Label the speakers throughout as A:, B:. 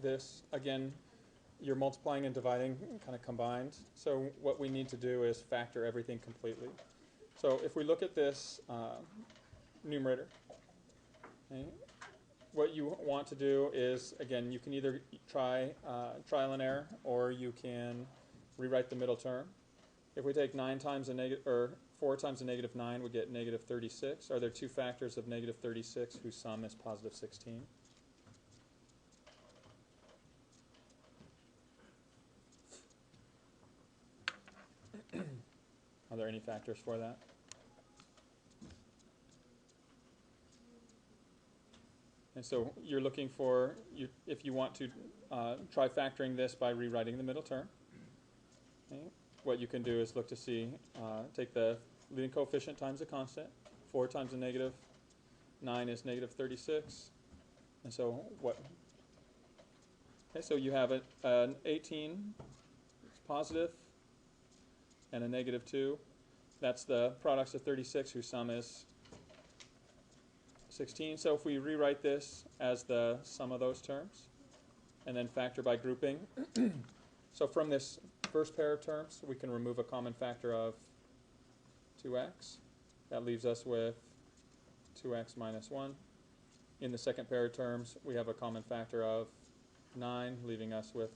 A: this, again, you're multiplying and dividing kind of combined. So what we need to do is factor everything completely. So if we look at this numerator, okay, what you want to do is, again, you can either try trial and error, or you can rewrite the middle term. If we take 9 times a negative, or 4 times a negative 9, we get negative 36. Are there two factors of negative 36 whose sum is positive 16? Are there any factors for that? And so you're looking for, if you want to try factoring this by rewriting the middle term, okay, what you can do is look to see, take the leading coefficient times the constant. 4 times a negative 9 is negative 36. And so what? Okay, so you have an 18, it's positive, and a negative 2. That's the products of 36 whose sum is 16. So if we rewrite this as the sum of those terms and then factor by grouping, so from this first pair of terms we can remove a common factor of 2x. That leaves us with 2x minus 1. In the second pair of terms we have a common factor of 9, leaving us with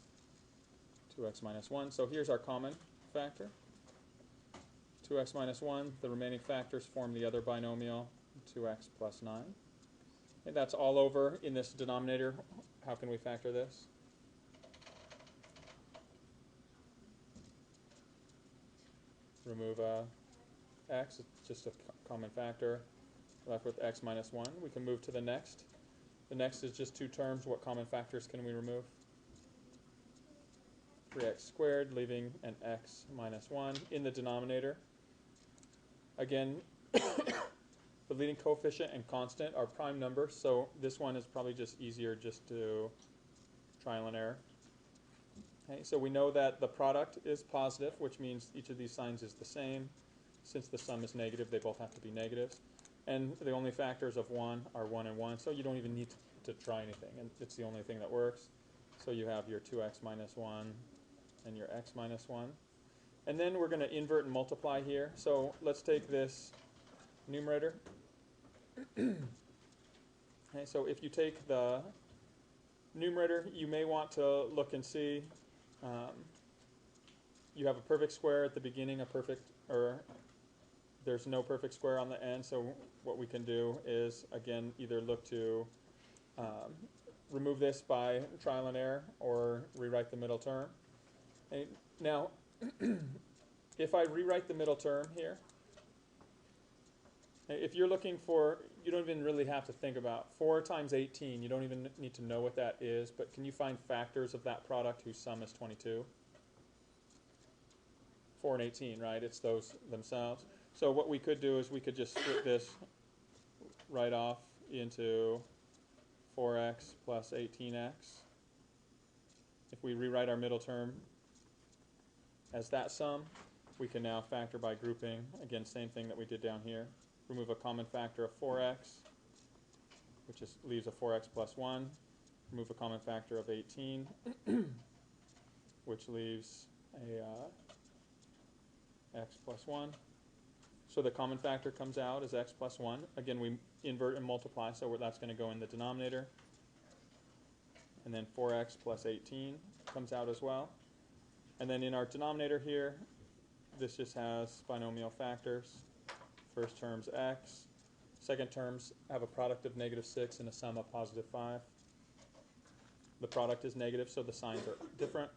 A: 2x minus 1. So here's our common factor, 2x minus 1. The remaining factors form the other binomial, 2x plus 9. And that's all over in this denominator. How can we factor this? Remove x, it's just a common factor. Left with x minus 1. We can move to the next. The next is just two terms. What common factors can we remove? 3x squared, leaving an x minus 1 in the denominator. Again, the leading coefficient and constant are prime numbers, so this one is probably just easier just to trial and error. Okay, so we know that the product is positive, which means each of these signs is the same. Since the sum is negative, they both have to be negatives. And the only factors of 1 are 1 and 1, so you don't even need to try anything, and it's the only thing that works. So you have your 2x minus 1 and your x minus 1. And then we're going to invert and multiply here. So let's take this numerator. Okay, so if you take the numerator, you may want to look and see you have a perfect square at the beginning, there's no perfect square on the end, so what we can do is, again, either look to remove this by trial and error or rewrite the middle term. And now, if I rewrite the middle term here, if you're looking for, you don't even really have to think about 4 times 18, you don't even need to know what that is, but can you find factors of that product whose sum is 22? 4 and 18, right? It's those themselves. So what we could do is we could just split this right off into 4x plus 18x. If we rewrite our middle term as that sum, we can now factor by grouping. Again, same thing that we did down here. Remove a common factor of 4x, which leaves a 4x plus 1. Remove a common factor of 18, which leaves a x plus 1. So the common factor comes out as x plus 1. Again, we invert and multiply, so that's going to go in the denominator. And then 4x plus 18 comes out as well. And then in our denominator here, this just has binomial factors. First term's x. Second terms have a product of negative 6 and a sum of positive 5. The product is negative, so the signs are different.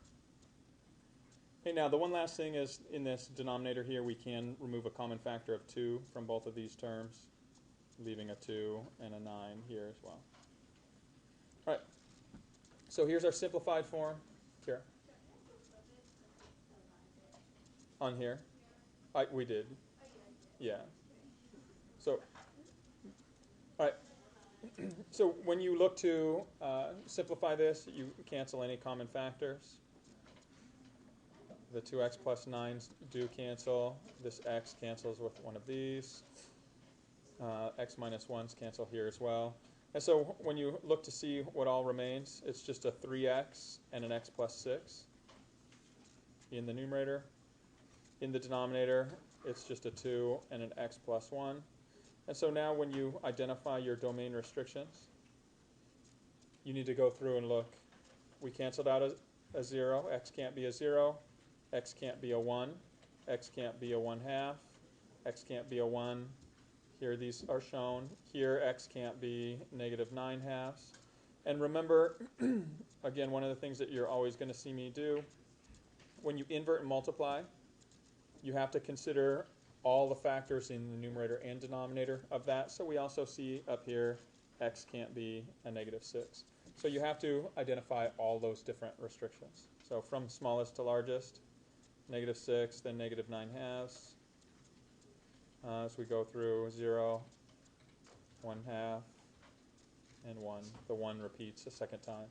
A: Okay, now the one last thing is in this denominator here, we can remove a common factor of 2 from both of these terms, leaving a 2 and a 9 here as well. All right, so here's our simplified form. Kira? On here? We did. Yeah. So, all right. So when you look to simplify this, you cancel any common factors. The 2x plus 9s do cancel. This x cancels with one of these. X minus 1s cancel here as well. And so when you look to see what all remains, it's just a 3x and an x plus 6 in the numerator. In the denominator, it's just a 2 and an x plus 1. And so now when you identify your domain restrictions, you need to go through and look. We canceled out a 0. X can't be a 0. X can't be a 1. X can't be a 1/2. X can't be a 1. Here these are shown. Here x can't be -9/2. And remember, again, one of the things that you're always going to see me do, when you invert and multiply, you have to consider all the factors in the numerator and denominator of that. So we also see up here, x can't be a -6. So you have to identify all those different restrictions. So from smallest to largest, -6, then -9/2. As we go through 0, 1/2, and 1. The 1 repeats a second time.